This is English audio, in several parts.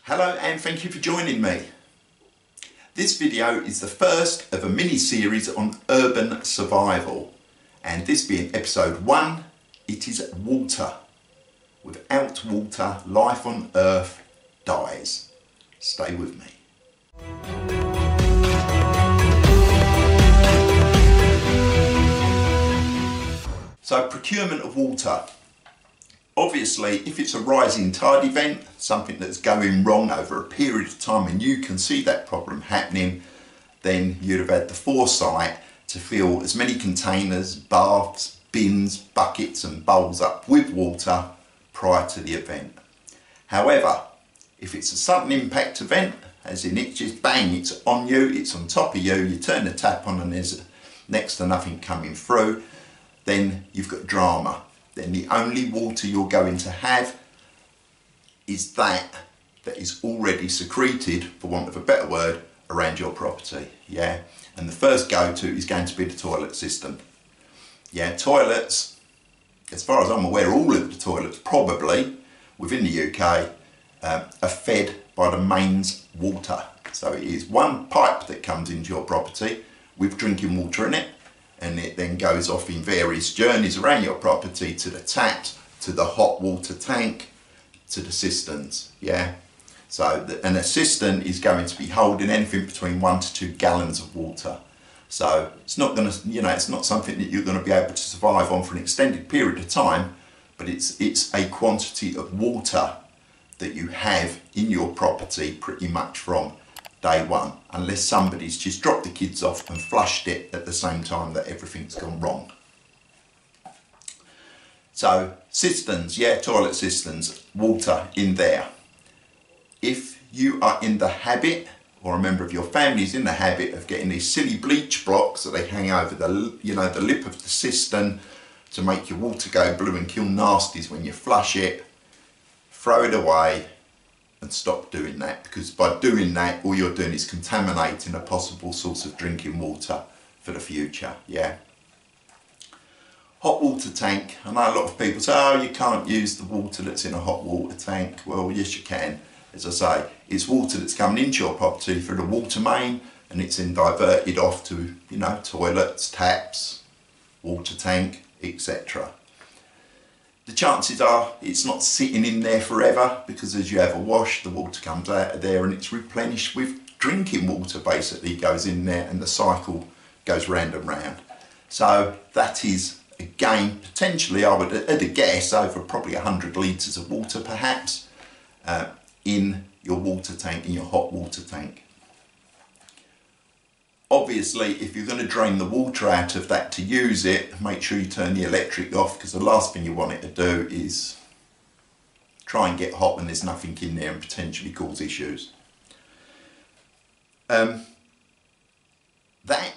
Hello and thank you for joining me. This video is the first of a mini-series on urban survival, and this being episode 1, it is water. Without water, life on Earth dies. Stay with me. So, procurement of water. Obviously, if it's a rising tide event, something that's going wrong over a period of time and you can see that problem happening, then you'd have had the foresight to fill as many containers, baths, bins, buckets and bowls up with water prior to the event. However, if it's a sudden impact event, as in it's just bang, it's on you, it's on top of you, you turn the tap on and there's next to nothing coming through, then you've got drama. Then the only water you're going to have is that is already secreted, for want of a better word, around your property. Yeah, and the first go-to is going to be the toilet system. Yeah, toilets, as far as I'm aware, all of the toilets probably within the UK are fed by the mains water. So it is one pipe that comes into your property with drinking water in it, and it then goes off in various journeys around your property to the taps, to the hot water tank, to the cisterns. Yeah, so a cistern is going to be holding anything between 1 to 2 gallons of water. So it's not going to, it's not something that you're going to be able to survive on for an extended period of time, but it's a quantity of water that you have in your property pretty much from day one, unless somebody's just dropped the kids off and flushed it at the same time that everything's gone wrong. So cisterns, yeah, toilet cisterns, water in there. If you are in the habit, or a member of your family is in the habit of getting these silly bleach blocks that they hang over the lip of the cistern to make your water go blue and kill nasties when you flush it, throw it away and stop doing that, because by doing that all you're doing is contaminating a possible source of drinking water for the future. Yeah. Hot water tank. I know a lot of people say, oh, you can't use the water that's in a hot water tank. Well, yes you can. As I say, it's water that's coming into your property through the water main and it's then diverted off to, toilets, taps, water tank, etc. The chances are it's not sitting in there forever, because as you have a wash, the water comes out of there and it's replenished with drinking water, basically goes in there and the cycle goes round and round. So that is, again, potentially, I would at a guess, over probably 100 litres of water perhaps in your water tank, in your hot water tank. Obviously, if you're going to drain the water out of that to use it, make sure you turn the electric off, because the last thing you want it to do is try and get hot when there's nothing in there and potentially cause issues. That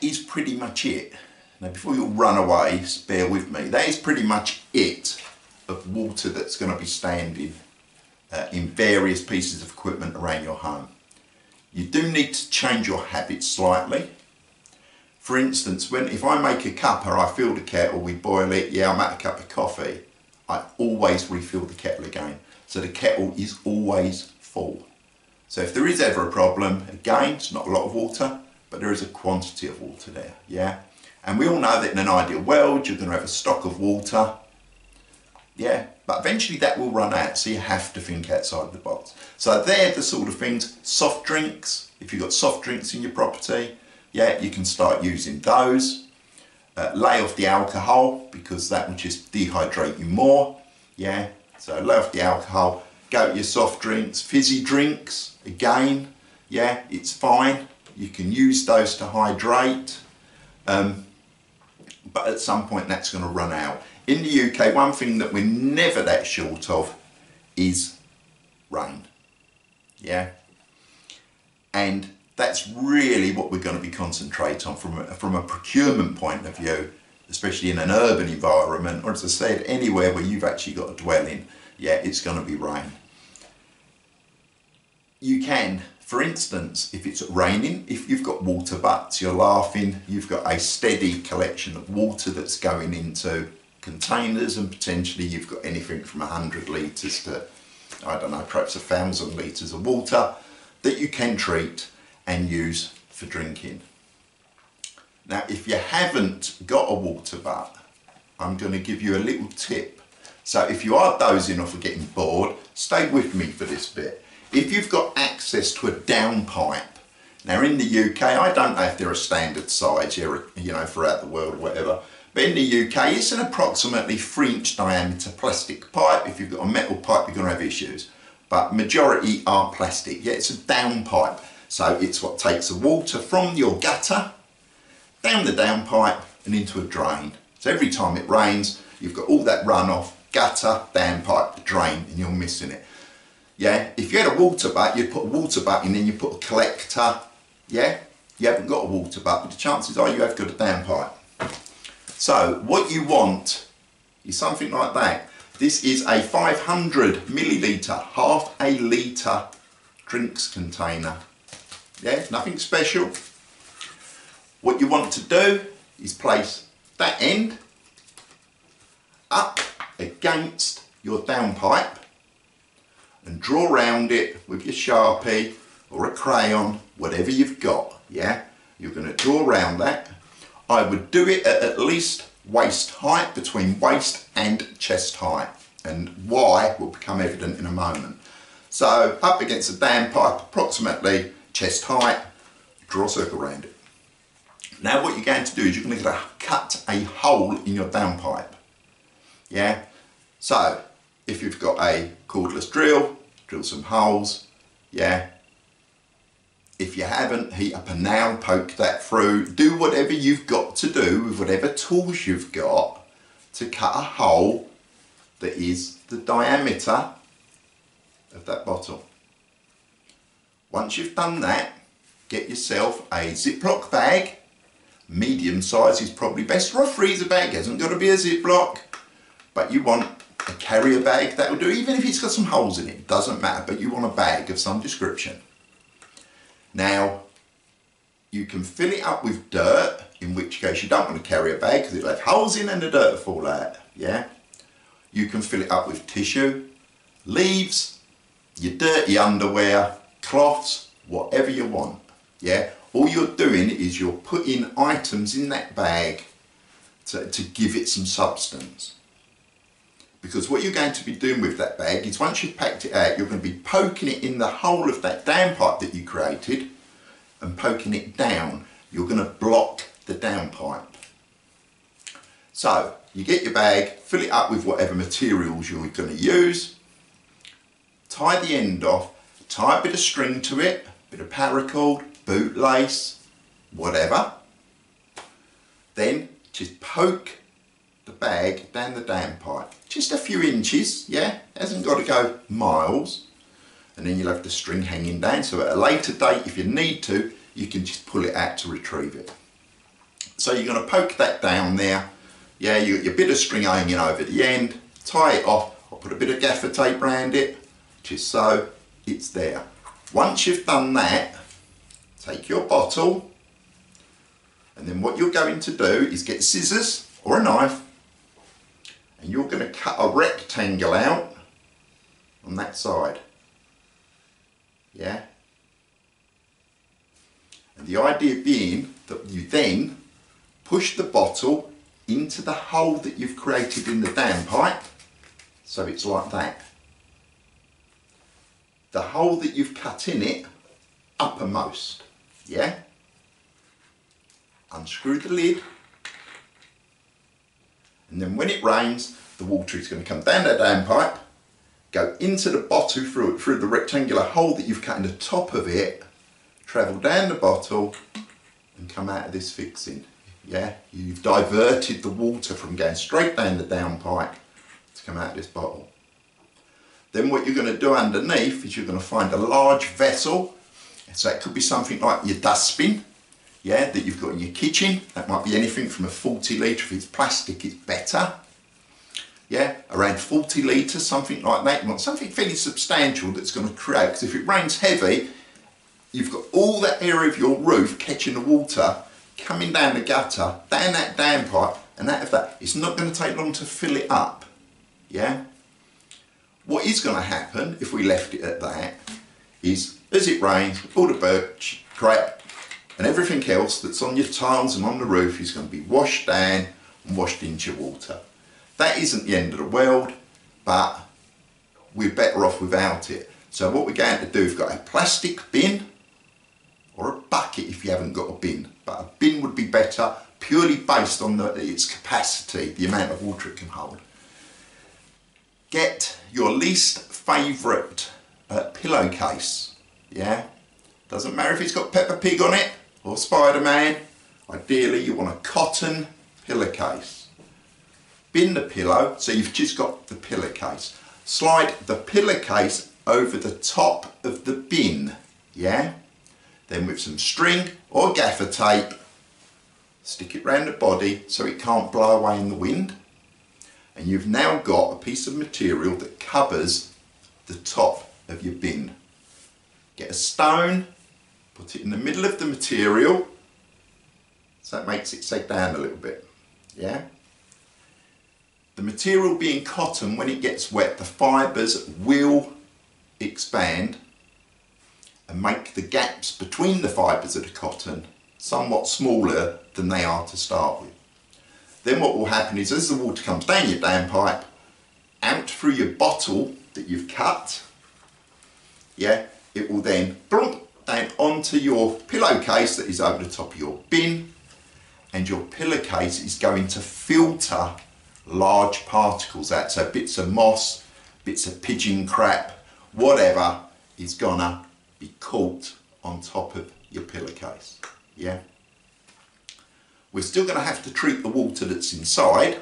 is pretty much it. Now, before you run away, bear with me, that is pretty much it of water that's going to be standing in various pieces of equipment around your home. You do need to change your habits slightly. For instance, if I make a cuppa, I fill the kettle, we boil it, yeah, I'm at a cup of coffee, I always refill the kettle again. So the kettle is always full. So if there is ever a problem, again, it's not a lot of water, but there is a quantity of water there, yeah? And we all know that in an ideal world, you're going to have a stock of water, yeah? But eventually that will run out, so you have to think outside the box. So they're the sort of things. Soft drinks, if you've got soft drinks in your property, yeah, you can start using those. Lay off the alcohol, because that will just dehydrate you more. Yeah, so lay off the alcohol, go to your soft drinks, fizzy drinks, again, yeah, it's fine. You can use those to hydrate, but at some point that's going to run out. In the UK, one thing that we're never that short of is rain. Yeah, and that's really what we're going to be concentrating on from a procurement point of view, especially in an urban environment, or as I said, anywhere where you've actually got a dwelling. Yeah, it's going to be rain. You can, for instance, if it's raining, if you've got water butts, you're laughing, you've got a steady collection of water that's going into containers, and potentially you've got anything from 100 litres to I don't know, perhaps 1,000 litres of water that you can treat and use for drinking. Now, if you haven't got a water butt, I'm going to give you a little tip. So if you are dozing off or getting bored, stay with me for this bit. If you've got access to a downpipe, now in the UK, I don't know if they're a standard size here, you know, throughout the world or whatever, but in the UK, it's an approximately 3-inch diameter plastic pipe. If you've got a metal pipe, you're going to have issues, but majority are plastic. Yeah, it's a downpipe, so it's what takes the water from your gutter down the downpipe and into a drain. So every time it rains, you've got all that runoff, gutter, downpipe, drain, and you're missing it. Yeah, if you had a water butt, you'd put a water butt in, then you put a collector. Yeah, you haven't got a water butt, but the chances are you have got a downpipe. So what you want is something like that. This is a 500 millilitre, half a litre drinks container. Yeah, nothing special. What you want to do is place that end up against your downpipe and draw around it with your Sharpie or a crayon, whatever you've got. Yeah, you're going to draw around that. I would do it at least waist height, between waist and chest height, and why will become evident in a moment. So up against the downpipe, approximately chest height, draw a circle around it. Now what you're going to do is you're going to cut a hole in your downpipe. Yeah, so if you've got a cordless drill, drill some holes. Yeah, if you haven't, heat up a nail, poke that through, do whatever you've got to do with whatever tools you've got to cut a hole that is the diameter of that bottle. Once you've done that, get yourself a Ziploc bag. Medium size is probably best, or a freezer bag. It hasn't got to be a Ziploc, but you want a carrier bag, that will do, even if it's got some holes in it, doesn't matter, but you want a bag of some description. Now, you can fill it up with dirt, in which case you don't want to carry a bag because it'll have holes in and the dirt will fall out. Yeah, you can fill it up with tissue, leaves, your dirty underwear, cloths, whatever you want. Yeah, all you're doing is you're putting items in that bag to give it some substance. Because what you're going to be doing with that bag is once you've packed it out, you're going to be poking it in the hole of that downpipe that you created and poking it down. You're going to block the downpipe. So you get your bag, fill it up with whatever materials you're going to use, tie the end off, tie a bit of string to it, a bit of paracord, bootlace, whatever. Then just poke the bag down the downpipe, just a few inches. Yeah, hasn't got to go miles, and then you'll have the string hanging down, so at a later date, if you need to, you can just pull it out to retrieve it. So you're going to poke that down there. Yeah, you got your bit of string hanging over the end, tie it off. I'll put a bit of gaffer tape around it, just so it's there. Once you've done that, take your bottle, and then what you're going to do is get scissors or a knife, and you're going to cut a rectangle out on that side. Yeah? And the idea being that you then push the bottle into the hole that you've created in the downpipe, so it's like that. The hole that you've cut in it uppermost. Yeah? Unscrew the lid, and then when it rains, the water is going to come down that downpipe, go into the bottle through the rectangular hole that you've cut in the top of it, travel down the bottle and come out of this fixing. Yeah, you've diverted the water from going straight down the downpipe to come out of this bottle. Then what you're going to do underneath is you're going to find a large vessel. So it could be something like your dustbin, yeah, that you've got in your kitchen. That might be anything from a 40 litre. If it's plastic, it's better. Yeah, around 40 litres, something like that. You want something fairly substantial that's going to create, because if it rains heavy, you've got all that area of your roof catching the water, coming down the gutter, down that downpipe, and out of that. It's not going to take long to fill it up. Yeah. What is going to happen if we left it at that is, as it rains, all the birch, crap and everything else that's on your tiles and on the roof is going to be washed down and washed into water. That isn't the end of the world, but we're better off without it. So what we're going to do, we've got a plastic bin or a bucket if you haven't got a bin, but a bin would be better purely based on its capacity, the amount of water it can hold. Get your least favourite pillowcase, yeah? Doesn't matter if it's got Peppa Pig on it or Spider-Man. Ideally you want a cotton pillowcase. Bin the pillow, so you've just got the pillowcase. Slide the pillowcase over the top of the bin, yeah? Then with some string or gaffer tape, stick it round the body so it can't blow away in the wind. And you've now got a piece of material that covers the top of your bin. Get a stone, put it in the middle of the material, so it makes it sag down a little bit, yeah? The material being cotton, when it gets wet, the fibres will expand and make the gaps between the fibres of the cotton somewhat smaller than they are to start with. Then what will happen is, as the water comes down your downpipe, out through your bottle that you've cut, yeah, it will then plump down onto your pillowcase that is over the top of your bin, and your pillowcase is going to filter large particles out. So bits of moss, bits of pigeon crap, whatever is gonna be caught on top of your pillowcase, yeah? We're still going to have to treat the water that's inside,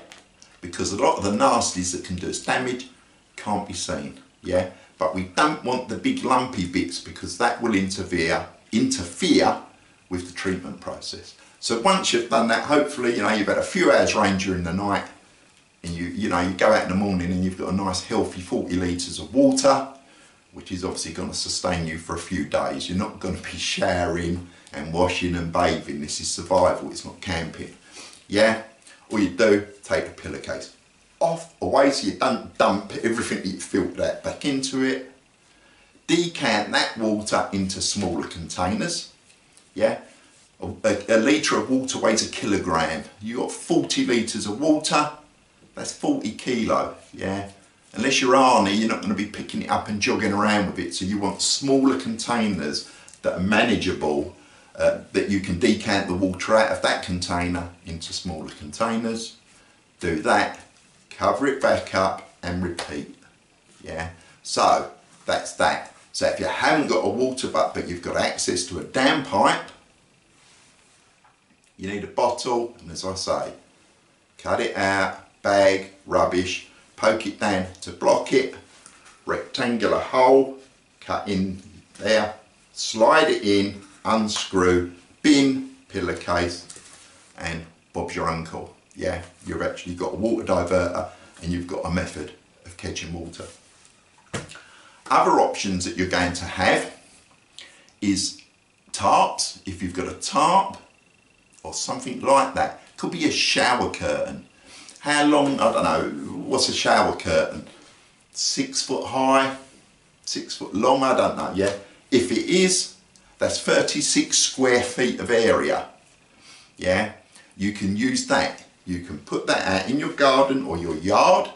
because a lot of the nasties that can do us damage can't be seen, yeah? But we don't want the big lumpy bits, because that will interfere with the treatment process. So once you've done that, hopefully, you know, you've had a few hours rain during the night, and you go out in the morning and you've got a nice healthy 40 litres of water, which is obviously going to sustain you for a few days. You're not going to be showering and washing and bathing. This is survival, it's not camping, yeah? All you do, take the pillowcase off, away, so you don't dump everything that you filtered out back into it. Decant that water into smaller containers, yeah? A litre of water weighs a kilogram. You got 40 litres of water, that's 40 kilo, yeah? Unless you're Arnie, you're not going to be picking it up and jogging around with it, so you want smaller containers that are manageable, that you can decant the water out of that container into smaller containers. Do that, cover it back up and repeat, yeah? So that's that. So if you haven't got a water butt but you've got access to a downpipe, you need a bottle, and as I say, cut it out, bag, rubbish, poke it down to block it, rectangular hole, cut in there, slide it in, unscrew, bin, pillowcase, and Bob's your uncle. Yeah, you've actually got a water diverter and you've got a method of catching water. Other options that you're going to have is tarps. If you've got a tarp or something like that, could be a shower curtain. How long, I don't know, what's a shower curtain? 6 foot high, 6 foot long, I don't know, yeah? If it is, that's 36 square feet of area, yeah? You can use that. You can put that out in your garden or your yard.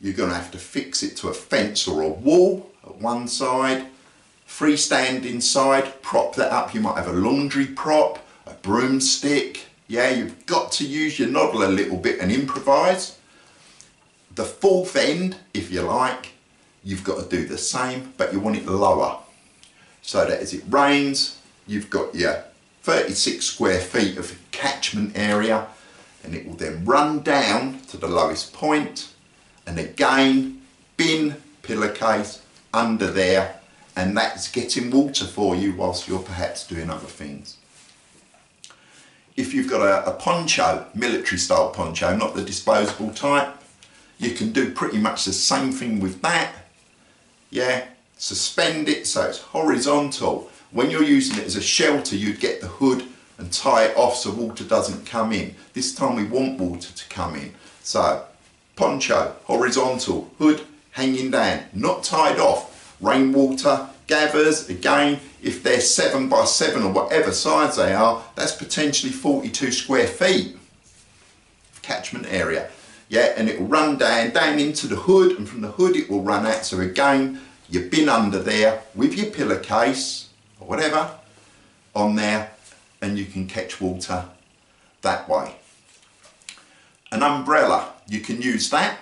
You're going to have to fix it to a fence or a wall at one side, freestanding side, prop that up. You might have a laundry prop, a broomstick. Yeah, you've got to use your noddle a little bit and improvise. The fourth end, if you like, you've got to do the same, but you want it lower. So that as it rains, you've got your 36 square feet of catchment area, and it will then run down to the lowest point, and again, bin, pillowcase, under there, and that's getting water for you whilst you're perhaps doing other things. If you've got a poncho, military style poncho, not the disposable type, you can do pretty much the same thing with that. Yeah, suspend it so it's horizontal. When you're using it as a shelter, you'd get the hood and tie it off so water doesn't come in. This time we want water to come in. So, poncho, horizontal, hood hanging down, not tied off. Rainwater gathers, again, if they're 7 by 7 or whatever size they are, that's potentially 42 square feet of catchment area. Yeah, and it will run down into the hood, and from the hood it will run out. So again, your bin under there with your pillowcase or whatever on there, and you can catch water that way. An umbrella, you can use that.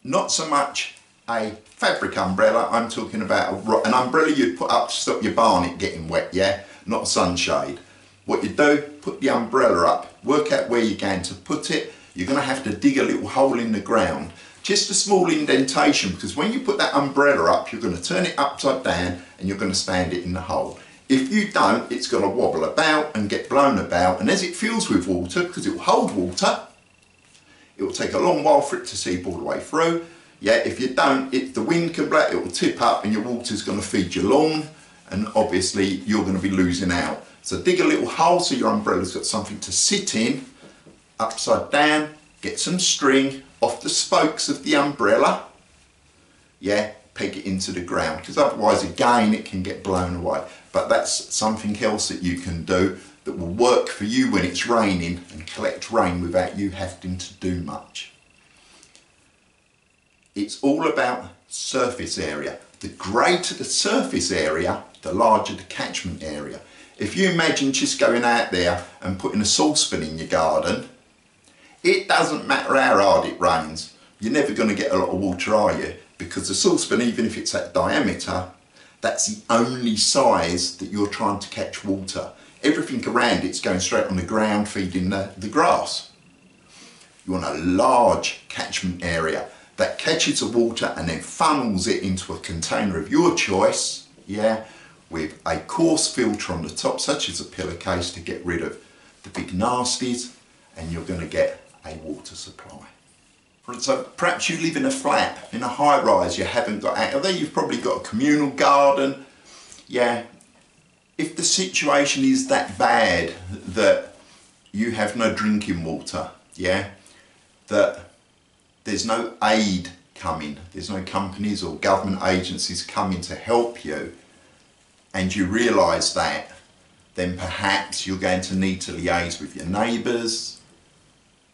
Not so much a fabric umbrella, I'm talking about an umbrella you'd put up to stop your barnet getting wet, yeah? Not a sunshade. What you do, put the umbrella up, work out where you're going to put it. You're going to have to dig a little hole in the ground. Just a small indentation, because when you put that umbrella up, you're going to turn it upside down and you're going to stand it in the hole. If you don't, it's going to wobble about and get blown about, and as it fills with water, because it will hold water, it will take a long while for it to seep all the way through. Yeah, if you don't, the wind can blow, it will tip up and your water's going to feed your lawn, and obviously you're going to be losing out. So dig a little hole so your umbrella's got something to sit in, upside down, get some string off the spokes of the umbrella, yeah, peg it into the ground, because otherwise again it can get blown away. But that's something else that you can do that will work for you when it's raining and collect rain without you having to do much. It's all about surface area. The greater the surface area, the larger the catchment area. If you imagine just going out there and putting a saucepan in your garden, it doesn't matter how hard it rains, you're never going to get a lot of water, are you? Because the saucepan, even if it's that diameter, that's the only size that you're trying to catch water. Everything around it's going straight on the ground, feeding the grass. You want a large catchment area that catches the water and then funnels it into a container of your choice, yeah, with a coarse filter on the top, such as a pillowcase, to get rid of the big nasties, and you're going to get a water supply. So perhaps you live in a flat, in a high rise, you haven't got out, although you've probably got a communal garden, yeah. If the situation is that bad that you have no drinking water, yeah, that there's no aid coming, there's no companies or government agencies coming to help you, and you realise that, then perhaps you're going to need to liaise with your neighbours,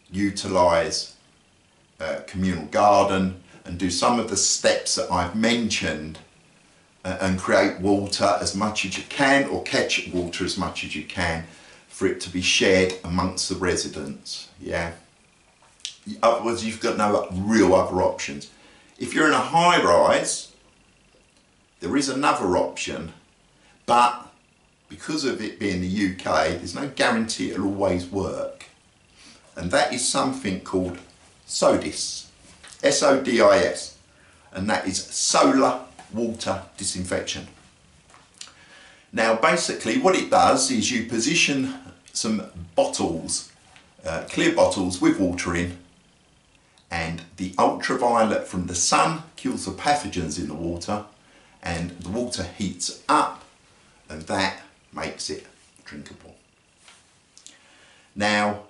utilise a communal garden and do some of the steps that I've mentioned, and create water as much as you can, or catch water as much as you can, for it to be shared amongst the residents, yeah. Otherwise you've got no real other options. If you're in a high rise, there is another option, but because of it being the UK, there's no guarantee it'll always work. And that is something called SODIS, S-O-D-I-S, and that is solar water disinfection. Now basically what it does is you position some bottles, clear bottles with water in, and the ultraviolet from the sun kills the pathogens in the water, and the water heats up, and that makes it drinkable. Now,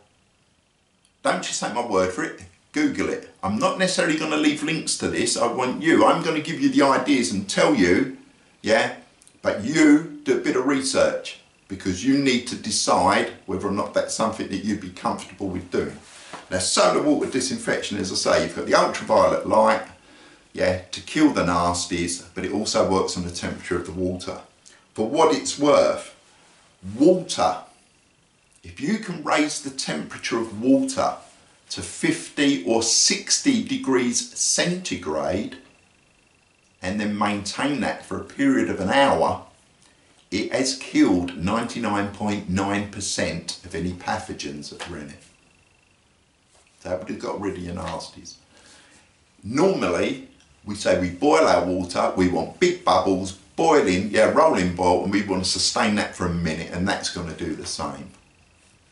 don't just take my word for it, Google it. I'm not necessarily going to leave links to this, I'm going to give you the ideas and tell you, yeah, but you do a bit of research, because you need to decide whether or not that's something that you'd be comfortable with doing. Now, solar water disinfection, as I say, you've got the ultraviolet light, yeah, to kill the nasties, but it also works on the temperature of the water. For what it's worth, water, if you can raise the temperature of water to 50 or 60 degrees centigrade, and then maintain that for a period of an hour, it has killed 99.9% of any pathogens that are in it. So that would have got rid of your nasties. Normally, we say we boil our water, we want big bubbles, boiling, yeah, rolling boil, and we want to sustain that for a minute, and that's going to do the same.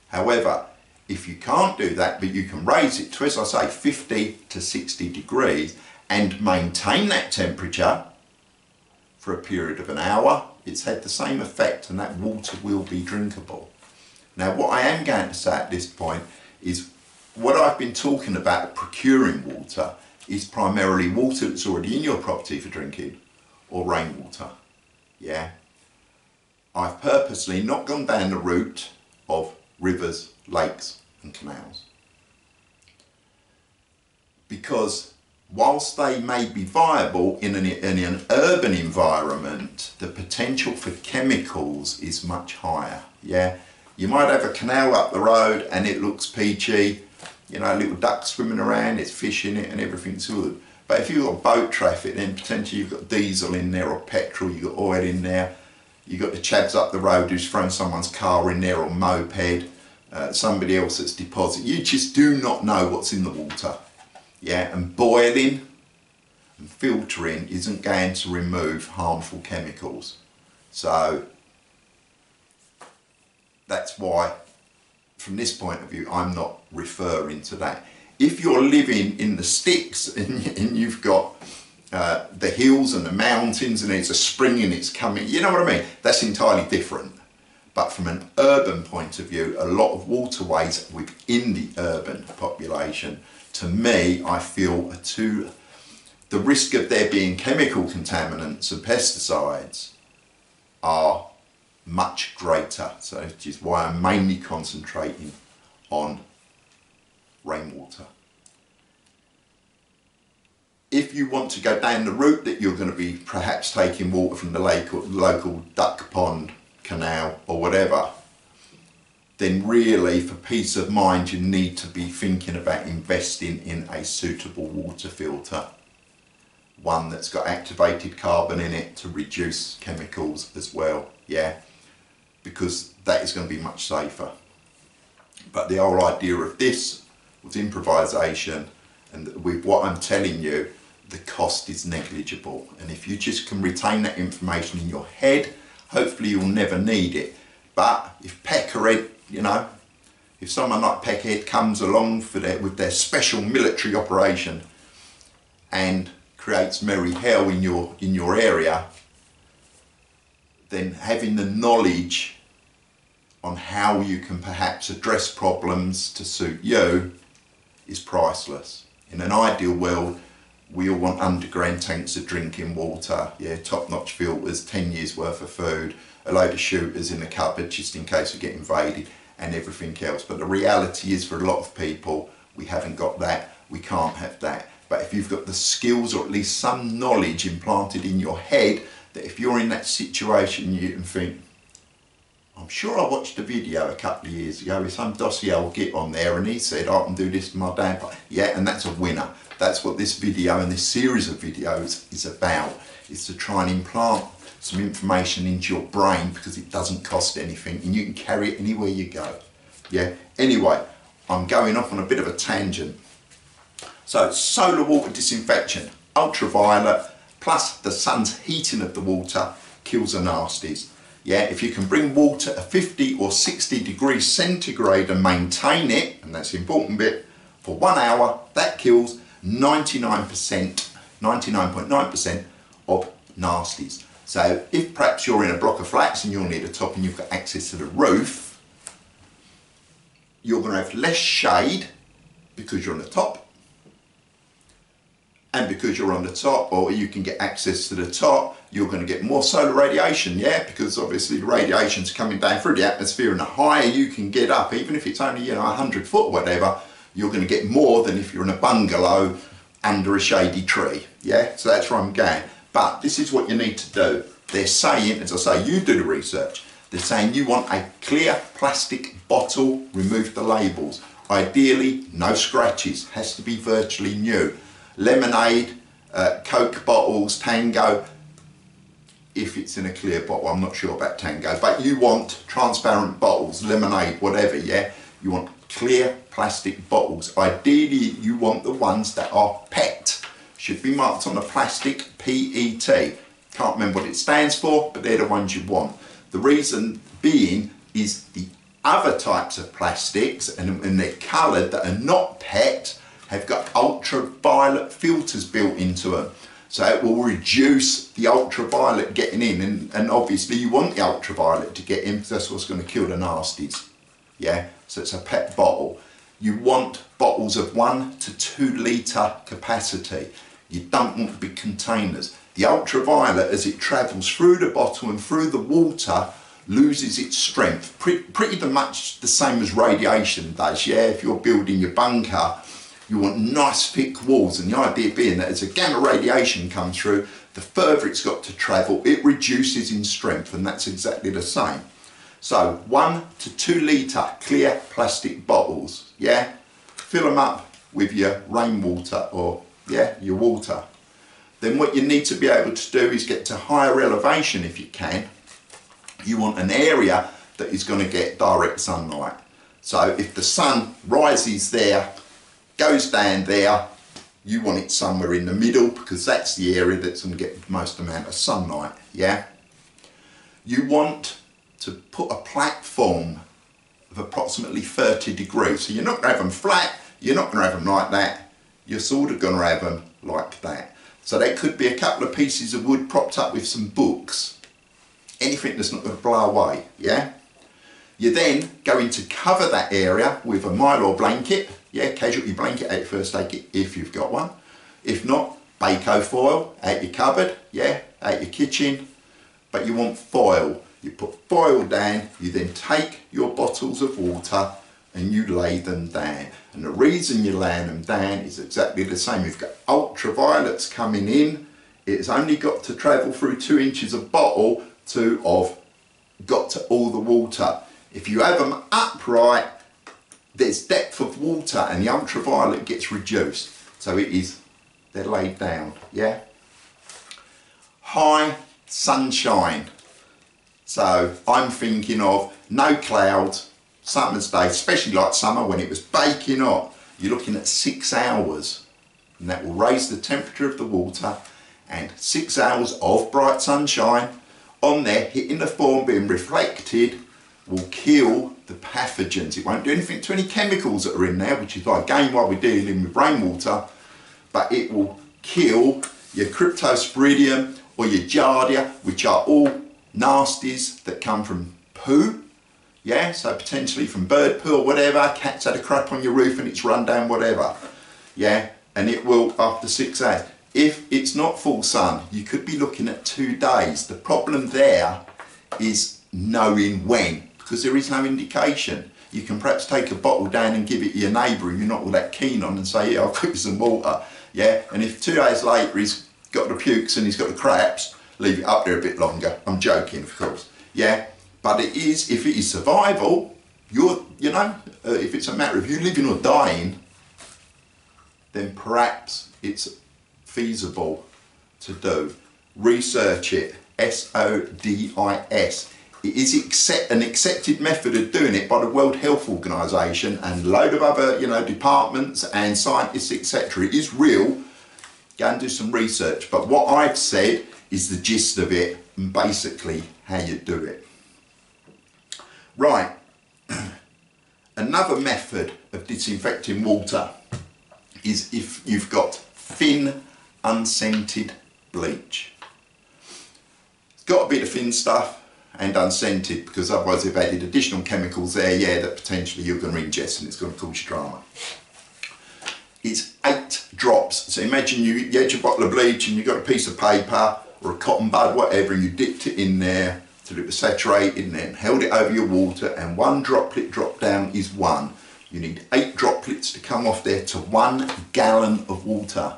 However, if you can't do that, but you can raise it to, as I say, 50 to 60 degrees, and maintain that temperature for a period of an hour, it's had the same effect, and that water will be drinkable. Now, what I am going to say at this point is what I've been talking about procuring water is primarily water that's already in your property for drinking or rainwater. Yeah, I've purposely not gone down the route of rivers, lakes and canals, because whilst they may be viable in an urban environment, the potential for chemicals is much higher. Yeah, you might have a canal up the road and it looks peachy, you know, little ducks swimming around, it's fish in it and everything's good. But if you've got boat traffic, then potentially you've got diesel in there or petrol, you've got oil in there, you've got the chavs up the road who's thrown someone's car in there or moped, somebody else that's deposited. You just do not know what's in the water. Yeah, and boiling and filtering isn't going to remove harmful chemicals. So that's why, from this point of view, I'm not referring to that. If you're living in the sticks and you've got the hills and the mountains and it's a spring and it's coming, you know what I mean? That's entirely different. But from an urban point of view, a lot of waterways within the urban population, to me, I feel the risk of there being chemical contaminants and pesticides are much greater. So which is why I'm mainly concentrating on rainwater. If you want to go down the route that you're going to be perhaps taking water from the lake or local duck pond, canal or whatever, then really for peace of mind you need to be thinking about investing in a suitable water filter. One that's got activated carbon in it to reduce chemicals as well, yeah, because that is going to be much safer. But the whole idea of this was improvisation, and with what I'm telling you, the cost is negligible. And if you just can retain that information in your head, hopefully you'll never need it. But if Peckerhead, you know, if someone like Peckerhead comes along with their special military operation and creates merry hell in your area, then having the knowledge on how you can perhaps address problems to suit you is priceless. In an ideal world, we all want underground tanks of drinking water, yeah, top-notch filters, 10 years worth of food, a load of shooters in the cupboard just in case we get invaded and everything else. But the reality is, for a lot of people, we haven't got that, we can't have that. But if you've got the skills or at least some knowledge implanted in your head, that if you're in that situation you can think, I'm sure I watched a video a couple of years ago with some dossier old git on there and he said I can do this to my downpipe. Yeah, and that's a winner. That's what this video and this series of videos is about, is to try and implant some information into your brain, because it doesn't cost anything and you can carry it anywhere you go. Yeah, anyway, I'm going off on a bit of a tangent. So solar water disinfection, ultraviolet, plus the sun's heating of the water kills the nasties. Yeah, if you can bring water to 50 or 60 degrees centigrade and maintain it, and that's the important bit, for 1 hour, that kills 99.9% of nasties. So if perhaps you're in a block of flats and you're near the top and you've got access to the roof, you're going to have less shade because you're on the top, and because you're on the top, or you can get access to the top, you're going to get more solar radiation, yeah, because obviously the radiation's coming down through the atmosphere, and the higher you can get up, even if it's only, you know, 100 foot or whatever, you're going to get more than if you're in a bungalow under a shady tree, yeah. So that's where I'm going. But this is what you need to do. They're saying, as I say, you do the research, they're saying you want a clear plastic bottle, remove the labels, ideally no scratches, has to be virtually new. Lemonade, Coke bottles, Tango, if it's in a clear bottle, I'm not sure about Tango, but you want transparent bottles, lemonade, whatever, yeah? You want clear plastic bottles. Ideally, you want the ones that are PET. Should be marked on the plastic, PET. Can't remember what it stands for, but they're the ones you want. The reason being is the other types of plastics, and they're coloured, that are not PET, have got ultraviolet filters built into them. So it will reduce the ultraviolet getting in, and obviously you want the ultraviolet to get in because that's what's going to kill the nasties. Yeah, so it's a PET bottle. You want bottles of 1 to 2 litre capacity. You don't want big containers. The ultraviolet, as it travels through the bottle and through the water, loses its strength. Pretty much the same as radiation does, yeah? If you're building your bunker, you want nice thick walls, and the idea being that as a gamma radiation comes through, the further it's got to travel, it reduces in strength, and that's exactly the same. So 1 to 2 litre clear plastic bottles, yeah? Fill them up with your rainwater or, yeah, your water. Then what you need to be able to do is get to higher elevation if you can. You want an area that is going to get direct sunlight. So if the sun rises there, goes down there, you want it somewhere in the middle, because that's the area that's going to get the most amount of sunlight, yeah? You want to put a platform of approximately 30 degrees. So you're not going to have them flat, you're not going to have them like that, you're sort of going to have them like that. So that could be a couple of pieces of wood propped up with some books, anything that's not going to blow away, yeah? You're then going to cover that area with a mylar blanket, yeah, casualty blanket out your first aid kit if you've got one. If not, Bako foil out your cupboard, yeah, out your kitchen. But you want foil. You put foil down, you then take your bottles of water and you lay them down. And the reason you're laying them down is exactly the same. You've got ultraviolets coming in. It's only got to travel through 2 inches of bottle to have got to all the water. If you have them upright, there's depth of water and the ultraviolet gets reduced. So they're laid down, yeah? High sunshine. So I'm thinking of no clouds, summer's day, especially like summer when it was baking hot. You're looking at 6 hours, and that will raise the temperature of the water, and 6 hours of bright sunshine on there hitting the form, being reflected, will kill the pathogens. It won't do anything to any chemicals that are in there, which is again why we're dealing with rainwater, but it will kill your cryptosporidium or your giardia, which are all nasties that come from poo, yeah, so potentially from bird poo or whatever. Cat's had a crap on your roof and it's run down, whatever, yeah, and it will after 6 hours. If it's not full sun, you could be looking at 2 days. The problem there is knowing when, because there is no indication. You can perhaps take a bottle down and give it to your neighbour who you're not all that keen on and say, yeah, I'll cook you some water, yeah, and if 2 days later he's got the pukes and he's got the craps, leave it up there a bit longer. I'm joking, of course, yeah, but it is, if it is survival, if it's a matter of you living or dying, then perhaps it's feasible to do. Research it, SODIS. It is an accepted method of doing it by the World Health Organization and a load of other, departments and scientists, etc. It is real. Go and do some research. But what I've said is the gist of it and basically how you do it. Right. Another method of disinfecting water is if you've got thin, unscented bleach. It's got to be the thin stuff and unscented, because otherwise they've added additional chemicals there, yeah, that potentially you're going to ingest and it's going to cause you drama. It's 8 drops. So imagine you had your bottle of bleach and you got a piece of paper or a cotton bud, whatever, and you dipped it in there till it was saturated and then held it over your water, and 1 droplet drop down is 1. You need 8 droplets to come off there to 1 gallon of water.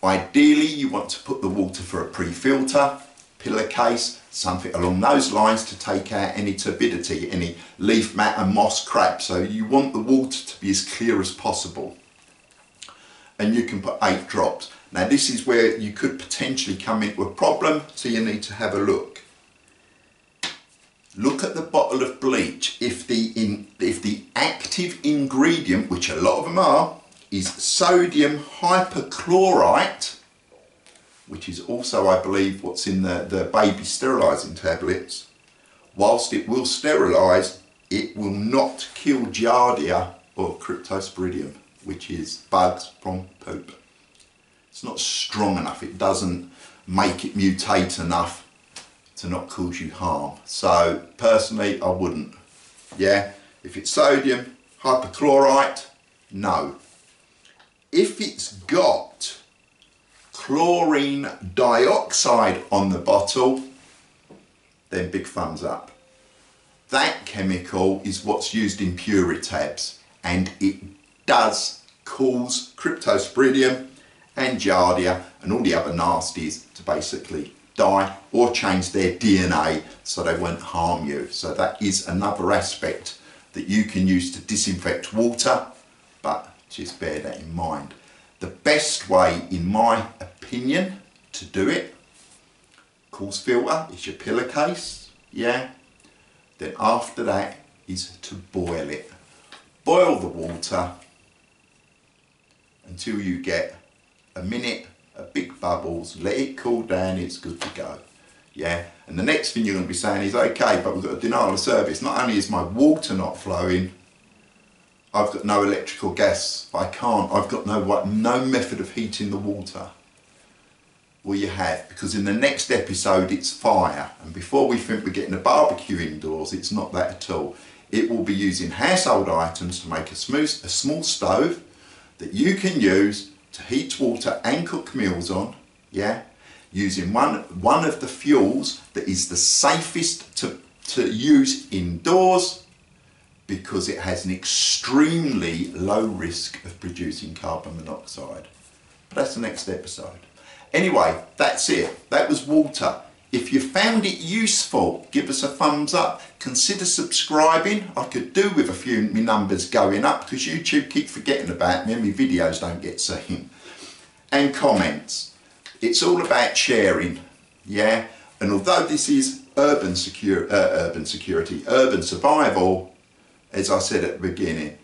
Ideally, you want to put the water for a pre-filter, pillowcase, something along those lines to take out any turbidity, any leaf matter, moss, crap. So you want the water to be as clear as possible. And you can put 8 drops. Now this is where you could potentially come into a problem, so you need to have a look. Look at the bottle of bleach. If the active ingredient, which a lot of them are, is sodium hypochlorite, which is also, I believe, what's in the baby sterilising tablets, whilst it will sterilise, it will not kill giardia or cryptosporidium, which is bugs from poop. It's not strong enough. It doesn't make it mutate enough to not cause you harm. So personally, I wouldn't. Yeah, if it's sodium Hypochlorite? No. If it's got chlorine dioxide on the bottle, then big thumbs up. That chemical is what's used in Puritabs, and it does cause cryptosporidium and giardia and all the other nasties to basically die or change their DNA so they won't harm you. So that is another aspect that you can use to disinfect water, but just bear that in mind. The best way, in my opinion, to do it, coarse filter is your pillowcase, yeah. Then after that is to boil it. Boil the water until you get a minute of big bubbles, let it cool down, it's good to go. Yeah, and the next thing you're going to be saying is, okay, but we've got a denial of service. Not only is my water not flowing, I've got no electrical gas, I've got no method of heating the water. Well, you have, because in the next episode it's fire, and before we think we're getting a barbecue indoors, it's not that at all. It will be using household items to make a small stove that you can use to heat water and cook meals on, yeah, using one of the fuels that is the safest to use indoors, because it has an extremely low risk of producing carbon monoxide. But that's the next episode. Anyway, that's it. That was water. If you found it useful, give us a thumbs up. Consider subscribing. I could do with a few of my numbers going up because YouTube keep forgetting about me and my videos don't get seen. And comments. It's all about sharing, yeah? And although this is urban survival, as I said at the beginning,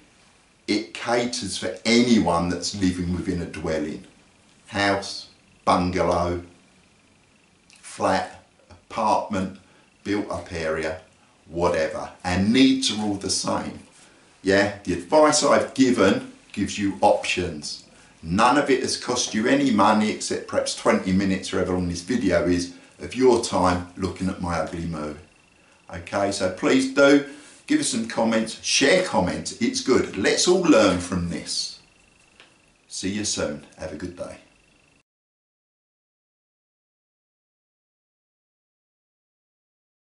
it caters for anyone that's living within a dwelling. House, bungalow, flat, apartment, built up area, whatever. And needs are all the same. Yeah, the advice I've given gives you options. None of it has cost you any money except perhaps 20 minutes or however long this video is of your time looking at my ugly moo. Okay, so please do give us some comments, share comments, it's good. Let's all learn from this. See you soon. Have a good day.